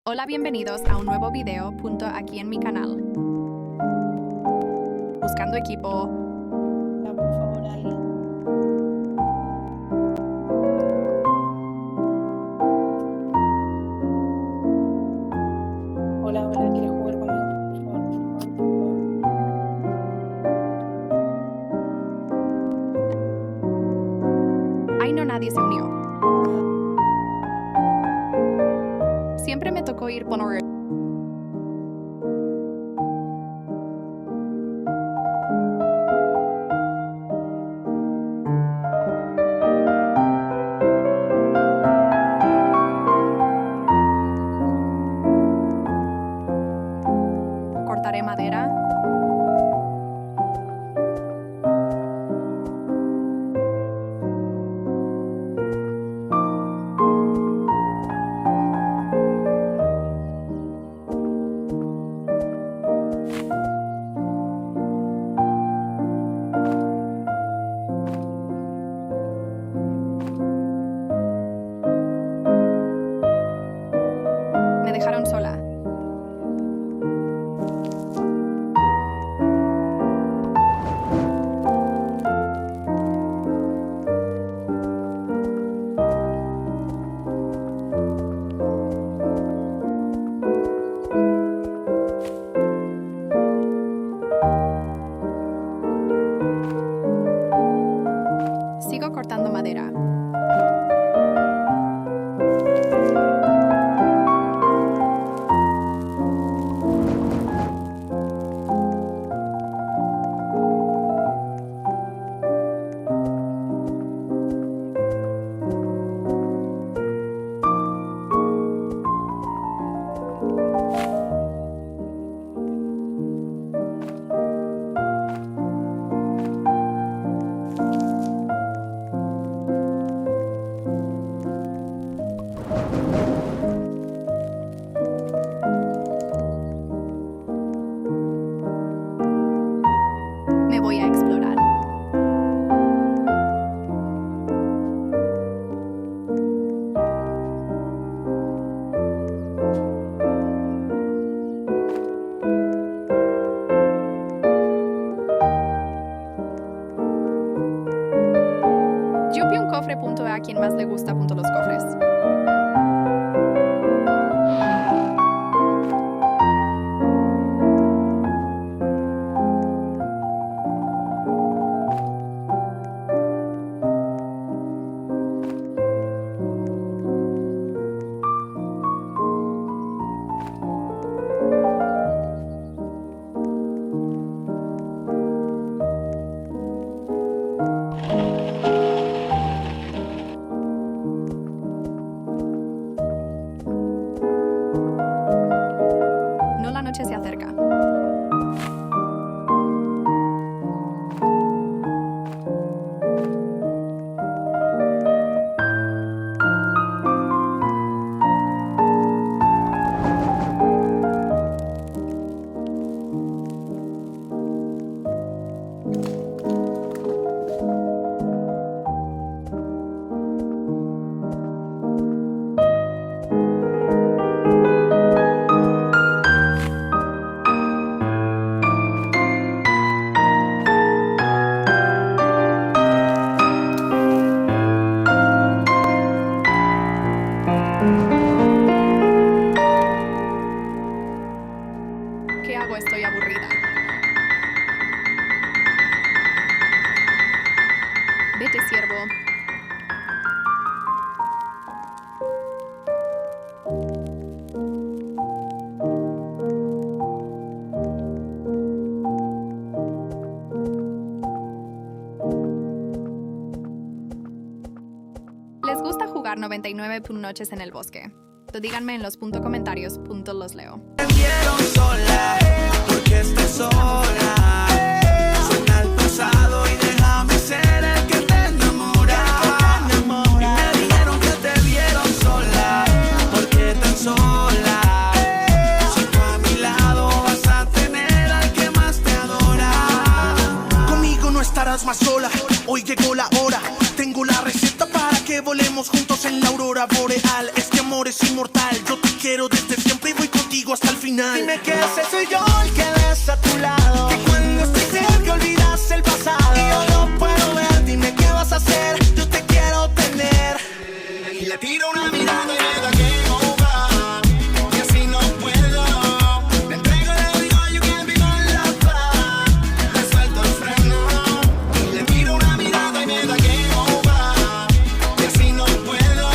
Hola, bienvenidos a un nuevo video aquí en mi canal. Buscando equipo. Por favor, Ali. Hola, hola, ¿quieres jugar conmigo? Por favor, por favor, por favor. Ay, no, nadie se unió. Siempre me tocó ir por horario. Cortaré madera. Me dejaron sola. Sigo cortando madera. Me voy a explorar. Yo vi un cofre a quien más le gusta los cofres. La noche se acerca. ¿Qué hago? Estoy aburrida. Vete, siervo. ¿Les gusta jugar 99 noches en el bosque? Díganme en los comentarios, los leo. Te vieron sola, porque estás sola. Suena al pasado y déjame ser el que te enamora. Y me dijeron que te vieron sola, porque tan sola. Si tú a mi lado vas a tener al que más te adora. Conmigo no estarás más sola, hoy llegó la hora. Tengo la receta para que volemos juntos en la aurora boreal. Este amor es inmortal, yo te quiero desde siempre. contigo hasta el final. Dime que ese soy yo el que ves a tu lado, que cuando estoy cerca olvidas el pasado. Y yo no puedo ver, dime qué vas a hacer, yo te quiero tener. Y le tiro una mirada y me da que y así no puedo. Le entrego, le digo, you can't be my lover. Le suelto el freno y le tiro una mirada y me da que y así no puedo.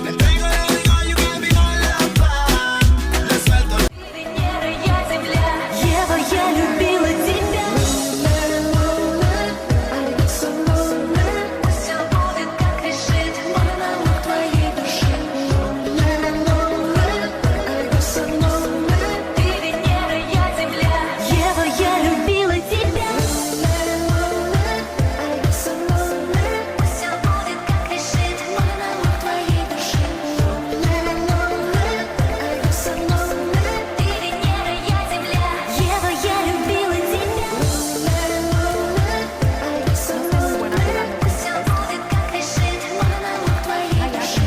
Le entrego, le digo, you can't be my lover. Le suelto el Ева, я любила тебя. Все будет, как решит монолог твоей души. Ты Венера, я Земля. Ева, я любила тебя. Все будет, как решит монолог твоей души. Ты Венера, я Земля. Ева, я любила тебя. Все будет, как решит монолог твоей души.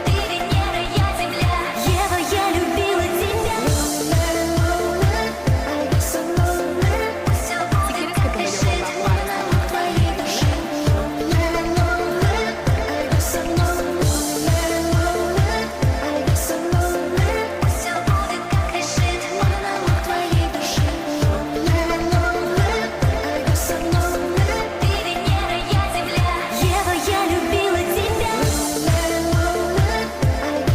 Ты Венера, я Земля. Ева, я любила тебя. Все будет, как решит монолог твоей души. Все будет, как решит монолог твоей души. Ты Венера, я Земля. Ева, я любила тебя.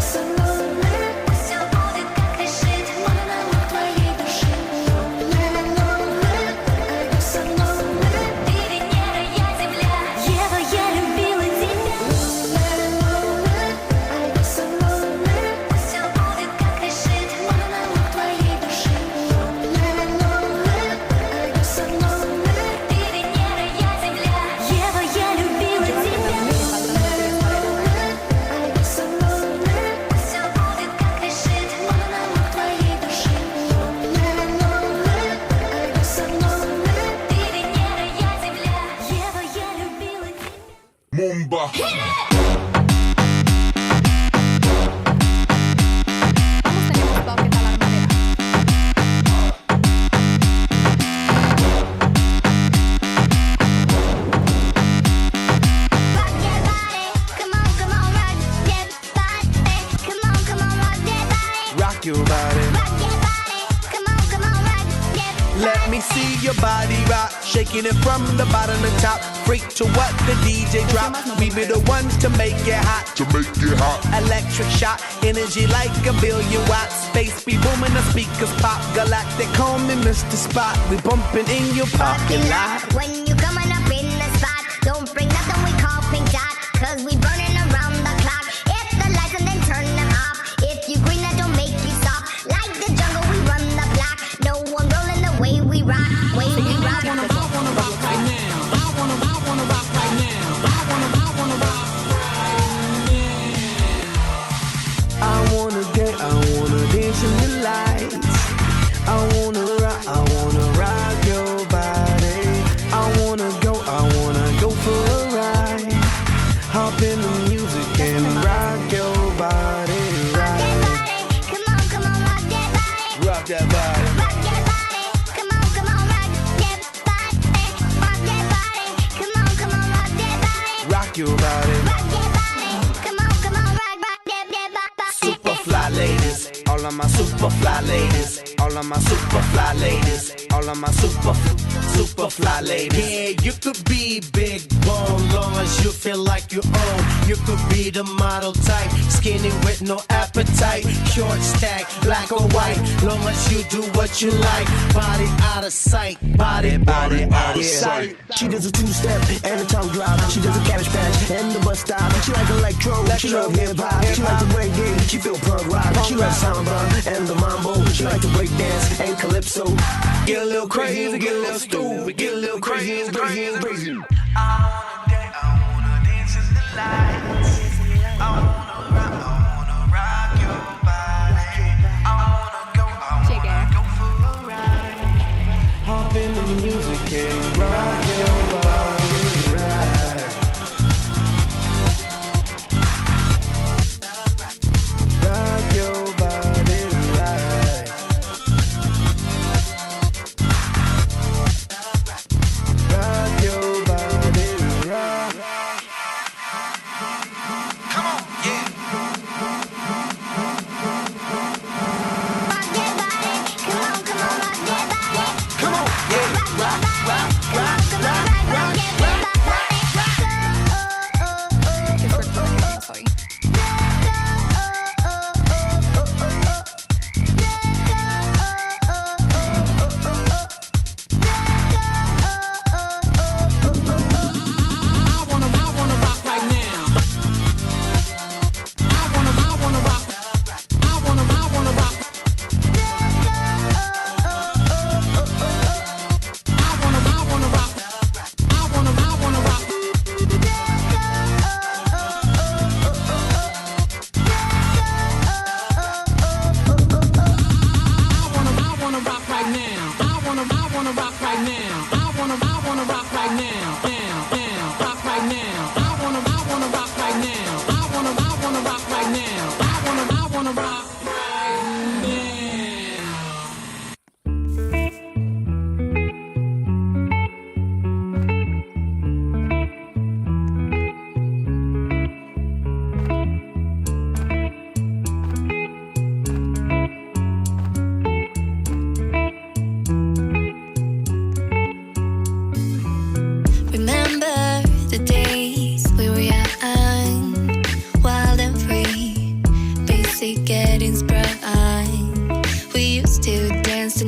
Все будет, как решит монолог твоей души. Ты Венера, я Земля. Ева, я любила тебя. Все будет, как решит монолог твоей души. Ты Венера, я Земля. Ева, я любила тебя. Все будет, как решит монолог твоей души. Ты Венера, я Земля. Ева, я любила тебя. Mumba. Vamos teniendo bosque a la madera. Rock your body, come on, rock your body. Come on, rock your body. rock your body. Rock your body, come on, rock your body. Let me see your body rock, shaking it from the bottom to top. Freak to what the DJ drop. We be the ones to make it hot. Electric shock, energy like a billion watts. Space be booming, the speakers pop. Galactic, call me Mr. Spot. We bumping in your parking lot. When you coming up in the spot, don't bring nothing we call pink dot, 'cause we burning around the clock. Hit the lights and then turn them off. If you green, that don't make you stop. Like the jungle, we run the block. No one rolling the way we rock. Way we rock. I wanna dance in the lights. I wanna rock your body. I wanna go for a ride. Hop in the music and rock your body, Rock your right? body, come on, rock your body. Rock that body. Rock your body, come on, rock your body. Rock your body, come on, rock your body. Rock your body. Rock your body, come on, rock your body. Super fly ladies, all of my super fly ladies, all of my super fly ladies, all of my super fly ladies. Yeah, you could be big bone, long as you feel like you own. You could be the model type, skinny with no appetite, short stack, black or white, long as you do what you like. Body out of sight, body out of sight. She does a two-step and a tongue drop. She does a cabbage patch and the bus stop. She like electro, she love hip-hop. She like the reggae, she feel punk rock. She loves samba and the mambo. She like to break dance and calypso. Get a little crazy, get a little stupid, get a little crazy and crazy and crazy. I wanna dance in the lights. I wanna rock your body. I wanna go for a ride. Hop in the music and rock your body, right?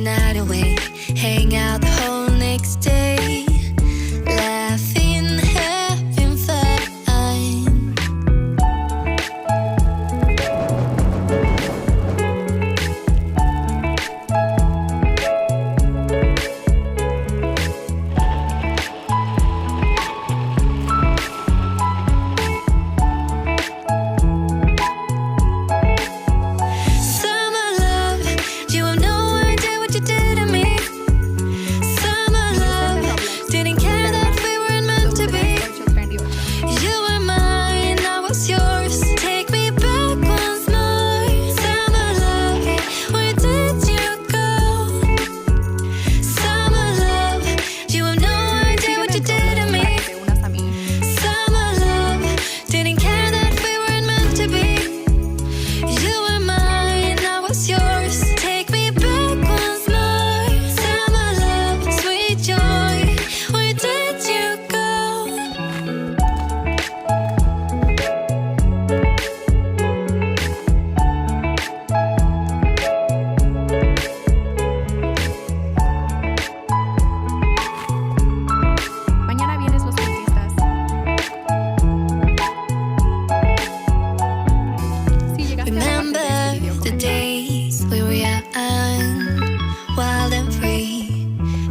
night away, hang out the whole next day, laughing, having fun. Summer love, you have no idea what you did to me. Summer love, didn't care that we weren't meant to be. You were mine, I was yours. Take me back once more. Summer love, where did you go? Summer love, you have no idea what you did to me. Summer love, didn't care that we weren't meant to be. You were mine, I was yours. Take me back once more. Summer love, sweet joy, where did you go? Mañana vienes los cultistas. Si llegaste a la parte de este Remember video, the comenta. days we were young, wild and free,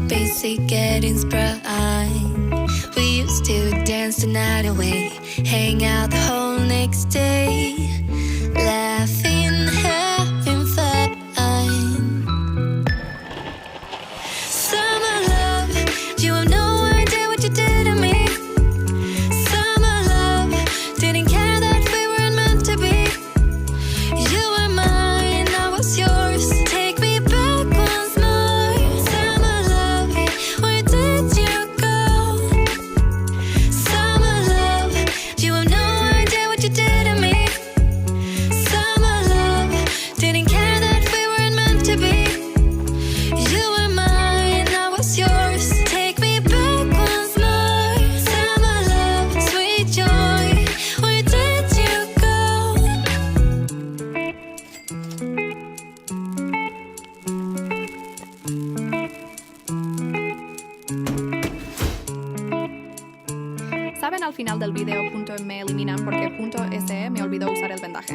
basic getting sprung. We used to dance the night away, hang out the whole next day, laughing, having fun. Summer love, you have no idea what you did to me. Summer love, didn't care that we weren't meant to be. You were mine, I was yours. Take me back once more. Summer love, where did you go? Summer love, you have no idea what you did to me. Summer love, didn't care that we weren't meant to be. You were mine, I was yours. Take me back once more. Summer love, sweet joy, where did you go? Saben, al final del video punto me eliminan porque punto SE me olvidó usar el vendaje.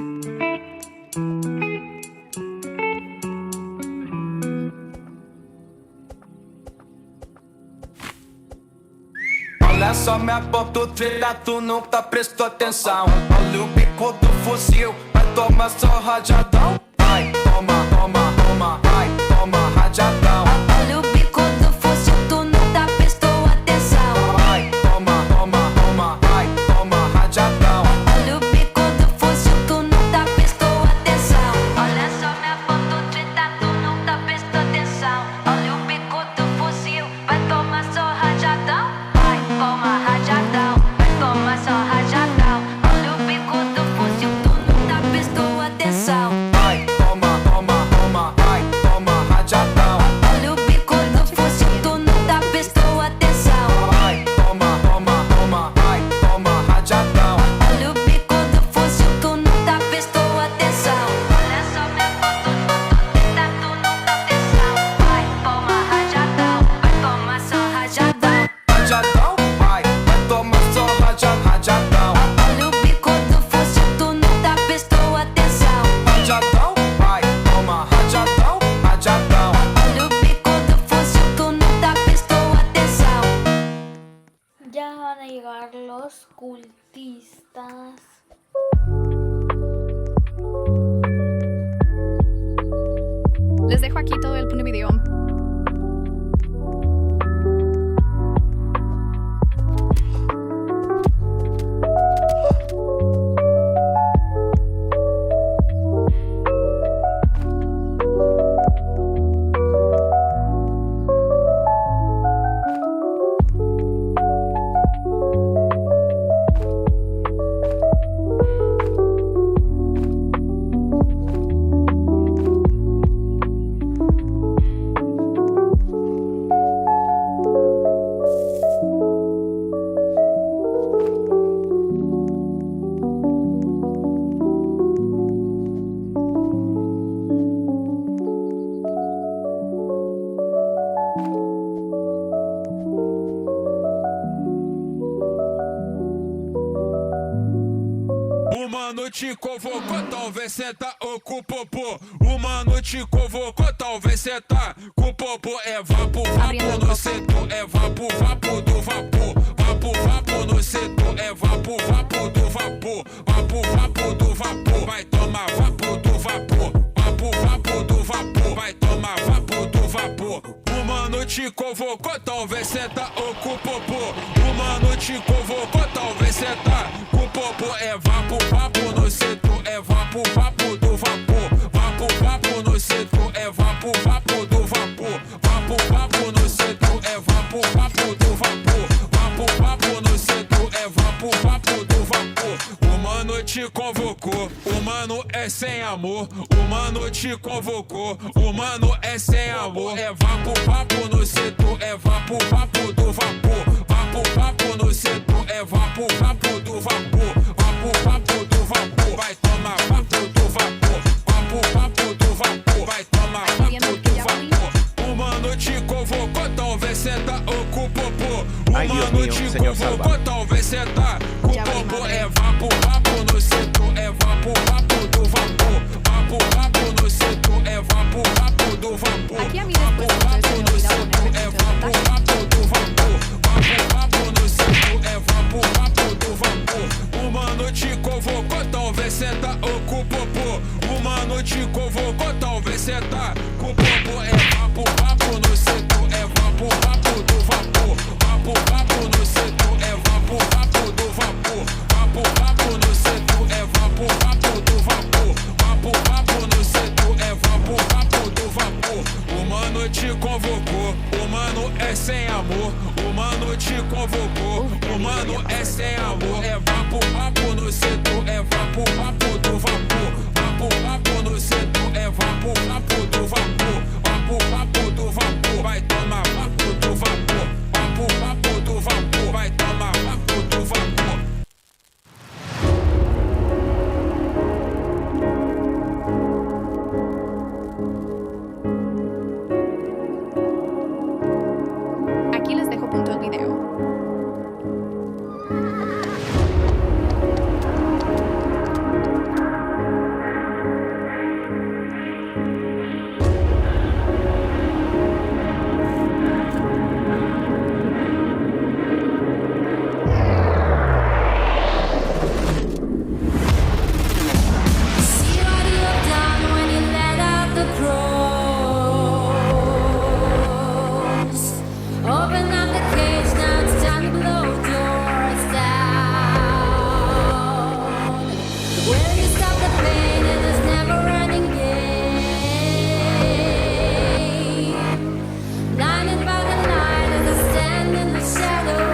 Olha só minha ponto trilha, tu nunca prestou atenção. Olha o bico do fuzil, vai tomar só rajadão. Vai, toma, toma, toma, vai, toma rajadão. Olha o bico do fuzil, tu nunca prestou atenção. Vai, toma, toma, toma, vai, toma rajadão. Olha o bico do fuzil, tu nunca prestou atenção. Olha só minha foto treta, tu nunca prestou atenção. Olha o bico do fuzil, vai tomar só rajadão. Vai, toma rajadão, vai tomar só rajadão. Olha o bico do fuzil, tu nunca prestou atenção. Vai, toma, toma, toma, vai, toma rajadão. Olha o bico do fuzil, tu nunca prestou atenção. Vai, toma, toma, toma, vai, toma rajadão. Olha o bico do fuzil, tu nunca prestou atenção. Olha só minha foto treta, tu nunca atenção. Vai, toma rajadão, vai tomar só rajadão. Rajadão, vai tomar só rajadão. Olha o bico do fuzil, tu nunca prestou atenção. Rajadão, vai toma rajadão, rajadão. Olha o bico do fuzil, tu nunca prestou atenção. Ya van a llegar los cultistas. Les dejo aquí todo el punto video. O mano te convocou, talvez cê tá com o popô. O mano te convocou, talvez cê tá com o popô. É vapo, vapo no setor, é vapo, vapo do vapor. Vapo, vapo no setor, é vapo, vapo do vapor. Vapo, vapo do vapor, vai tomar vapo do vapor. Vapo, vapo do vapor, vai tomar vapo do vapor. O mano te convocou, talvez cê tá com o popô. O mano te convocou, talvez cê tá com o popô. É vapo, vapo no setor, é vapo, vapo do vapor. Vapo, vapo no setor, é vapo, vapo do vapor. Vapo, vapo no setor, é vapo, vapo do vapor. Vapo, vapo no setor, é vapo, vapo do vapor. O mano te convocou, o mano é sem amor. O mano te convocou, o mano é sem amor. É vapo, vapo no setor, é vapo, vapo do vapor. Vapo, vapo no setor, é vapo, vapo do vapor. Vapo, vapo do vapor, vai tomar vapo do vapor. Vapo, vapo do vapor, vai tomar vapo do vapor. O mano te convocou, talvez cê tá com o popô. O mano te convocou, talvez cê tá com o popô. É vapo, vapo no setor, é vapo, vapo do vapor. Vapo, vapo no setor, é vapo, vapo do vapor. Aquí a mí Vapo, después vapo se no me setor, olvidó é poner vapo, vapo do vapor. Vapo, vapo no setor, é vapo, vapo do vapor. O mano te convocou, talvez cê tá com o popô. O mano te convocou, talvez cê tá com o popô. É vapo, vapo no setor, é vapo, vapo do vapor. Vapo, vapo no setor, é vapo, vapo do vapor. Vapo, vapo no setor, é vapo, vapo do vapor. Vapo, vapo no setor, é vapo, vapo do vapor. O mano te convocou, o mano é sem amor. O mano te convocou, o mano é sem amor. É vapo, vapo no setor, é vapo, vapo do vapor. Vapo, vapo no setor, é vapo, vapo do vapor. Vapo, vapo do vapor, vai tomar vapo do vapor. Vapo, vapo do vapor, vai tomar vapo do vapor. Aquí les dejo punto el video. See what you have done when you let out the crows. Open up the cage, now it's time to blow doors down. Will you stop the pain in this never-ending game? Blinded by the light as I stand in the shadow.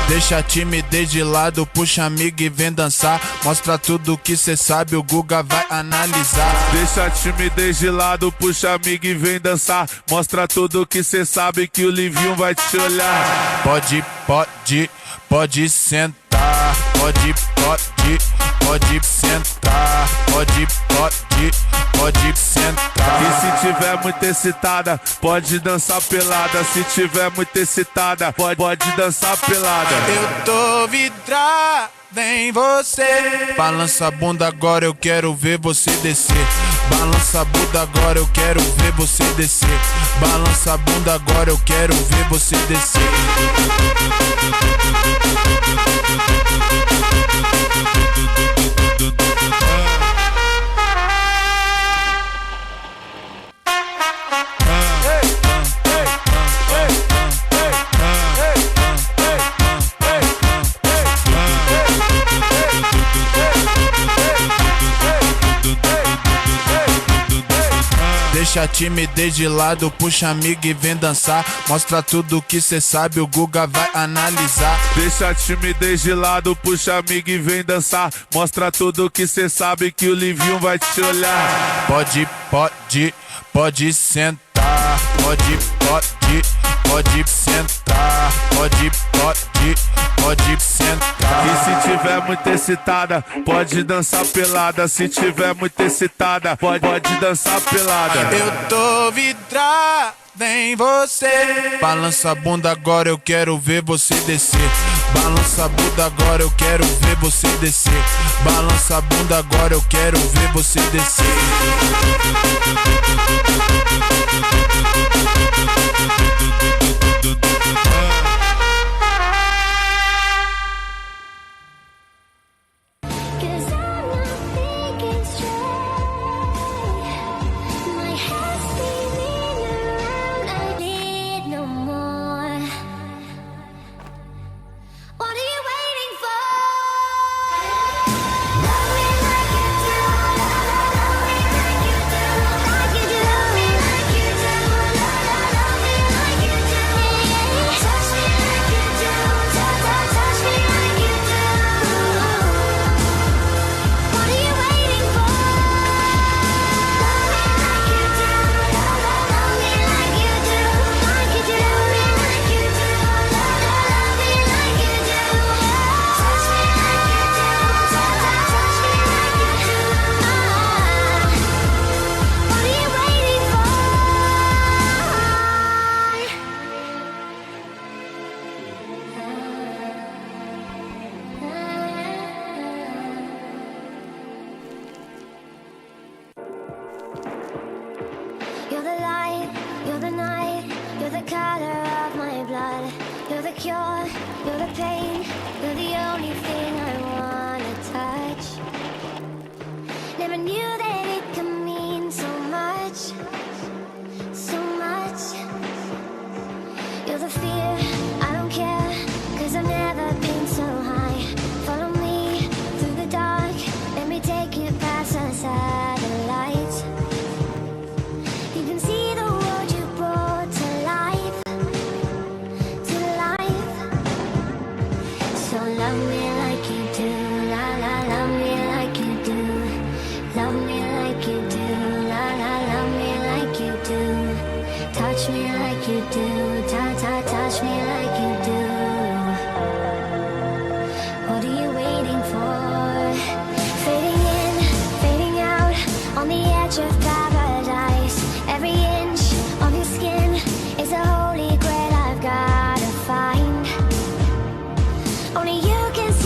Deixa a timidez de lado, puxa amigo e vem dançar. Mostra tudo que cê sabe, o Guga vai analisar. Deixa a timidez de lado, puxa amigo e vem dançar. Mostra tudo que cê sabe que o Livinho vai te olhar. Pode sentar. Pode sentar. Pode sentar. E se tiver muito excitada, pode dançar pelada. Se tiver muito excitada, pode dançar pelada. Eu tô vidrada em você. Balança a bunda agora, eu quero ver você descer. Balança a bunda agora, eu quero ver você descer. Balança a bunda agora, eu quero ver você descer. Deixa a timidez de lado, puxa amigo e vem dançar. Mostra tudo que cê sabe, o Guga vai analisar. Deixa a timidez de lado, puxa amigo e vem dançar. Mostra tudo que cê sabe que o Livinho vai te olhar. Pode sentar. Pode sentar. Pode sentar. E se tiver muito excitada, pode dançar pelada. Se tiver muito excitada, pode dançar pelada. Eu tô vidrada em você. Balança a bunda agora, eu quero ver você descer. Balança a bunda agora, eu quero ver você descer. Balança a bunda agora, eu quero ver você descer. You're the light, you're the night, you're the color of my blood. You're the cure, you're the pain, you're the only thing I wanna touch. Never knew that it could mean so much, so much. You're the fear, I don't care, 'cause I've never been so high. Follow me through the dark, let me take you past the satellites. You can see the world you brought to life, to life. So love me like you do, la la, love me like you do. Love me like you do, la la, love me like you do. Touch me like you do, touch me like you do. What are you waiting for? Fading in, fading out, on the edge of paradise. Every inch of your skin is a holy grail I've gotta find. Only you can see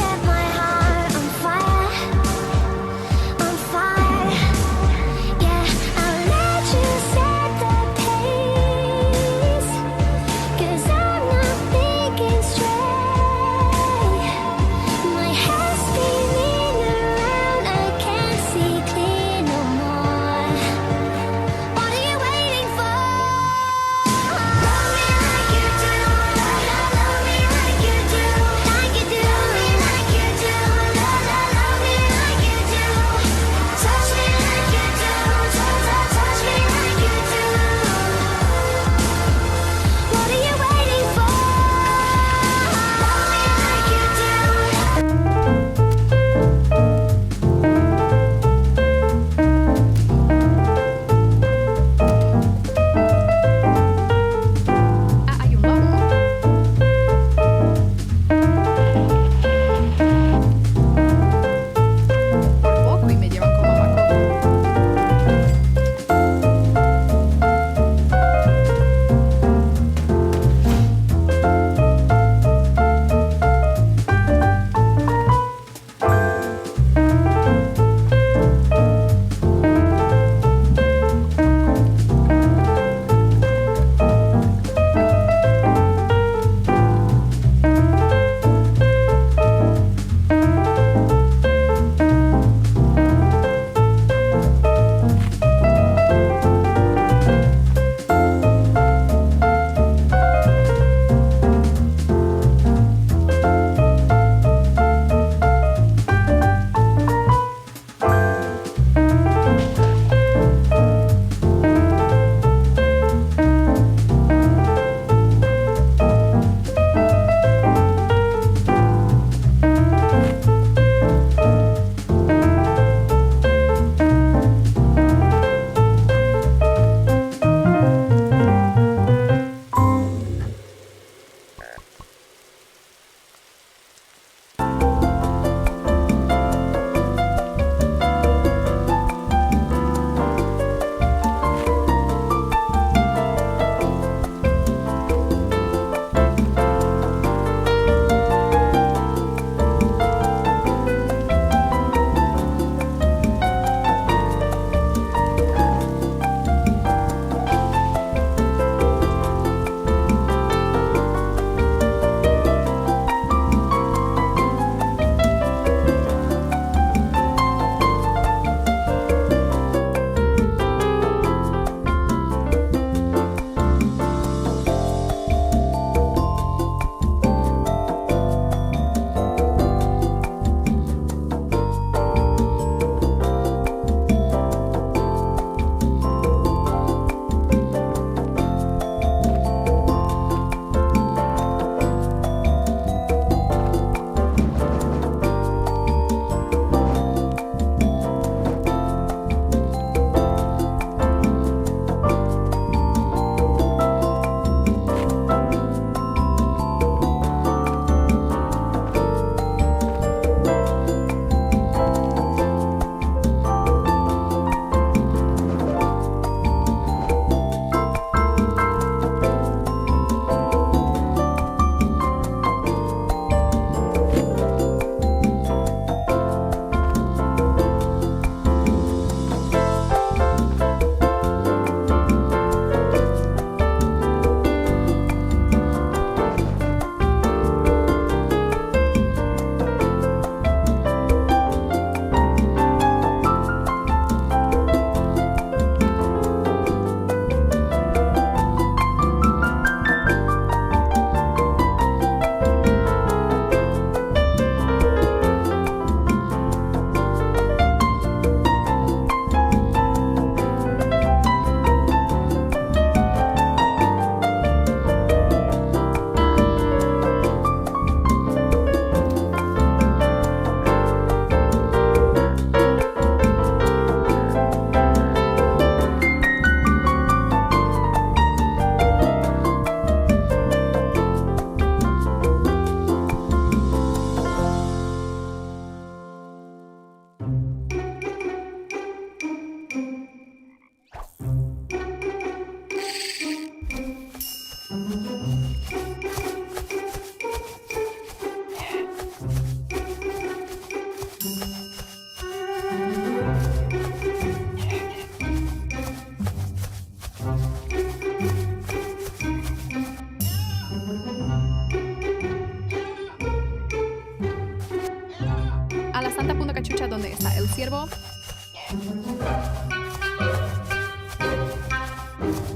la Santa Punta Cachucha, ¿dónde está el ciervo?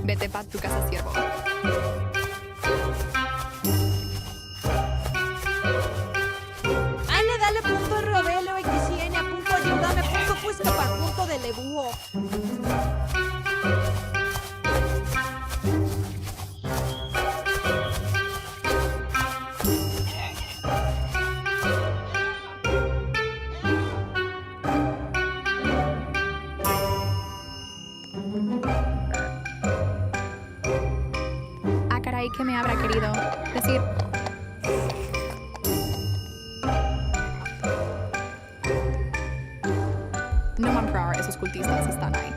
Vete pa' tu casa, ciervo. Ale, dale punto Robelo, XN, punto ayúdame, punto puesto para punto de lebuo. Ah, caray, ¿qué me habrá querido decir? No comprar, esos cultistas están ahí.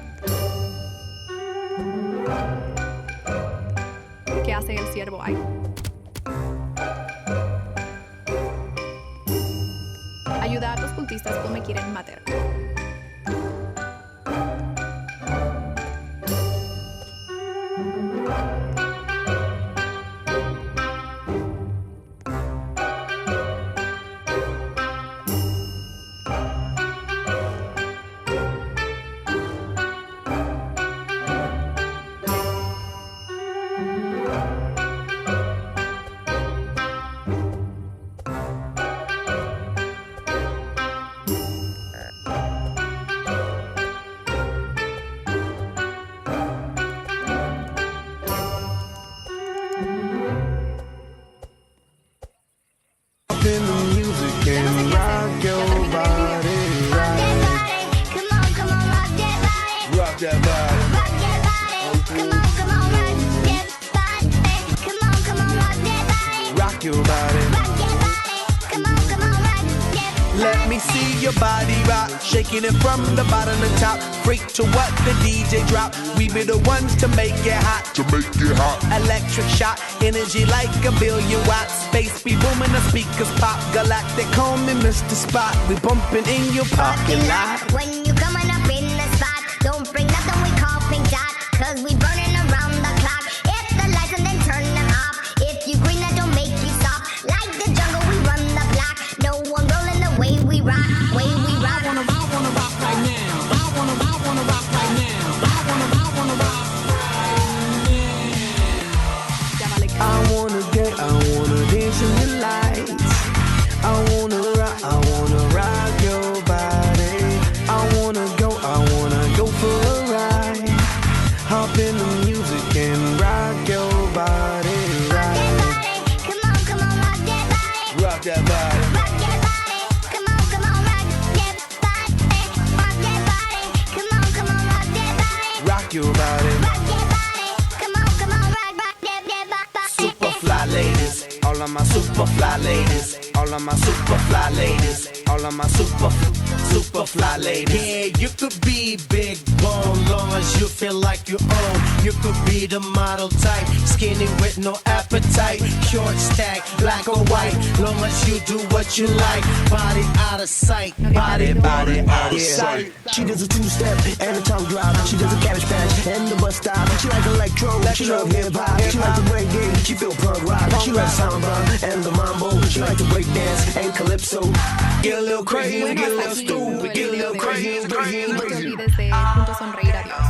¿Qué hace el ciervo ahí? Ayuda a los cultistas o me quieren matar. In the music and rock your body right. Come on, come on, rock that body. Rock that body. Rock that body. Come on, come on, rock that body. Come on, come on, rock that body. Rock your body. Rock that body. Come on, come on, rock that body. Let me see your body rock, shaking it from the bottom to top. Freak to what the DJ drop. We be the ones to make it hot. To make it hot. Electric shot, energy like a billion watts. Space be booming, the speakers pop. Galactic, call me Mr. Spot. We bumping in your parking lot. When you coming up in the spot, don't bring nothing we call pink dot. Cause we burning around the clock. Hit the lights and then turn them off. If you green, that don't make you stop. Like the jungle, we run the block. No one rolling the way we rock. Way we rock. I wanna rock right now. I wanna rock right now. I wanna rock right now. Ya vale. I wanna dance in the lights. I wanna rock your body. I wanna go for a ride. Hop in the music and rock your body right. Come on, come on, rock that body. Rock that body. Rock that body. Come on, come on, rock that body. Rock that body. Come on, come on, rock that body. Rock your body. Rock that body. Come on, come on, rock that body. Super fly ladies, all of my super fly ladies, all of my super fly ladies, all of my super fly ladies. Yeah, you could be big bone, long as you feel like you own. You could be the model type, skinny with no appetite. Short stack, black or white, long as you do what you like. Body out of sight, body out of sight. She does a two-step and a tongue drop. She does a cabbage patch and the bus stop. She like electro, she love hip-hop. She like the reggae, she feel punk rock. She like samba and the mambo. She like to break dance and calypso. Get a little crazy, Bueno, get a hasta little aquí stupid, todo el get a video little de hoy. crazy. No te olvides de punto sonreír. Adiós.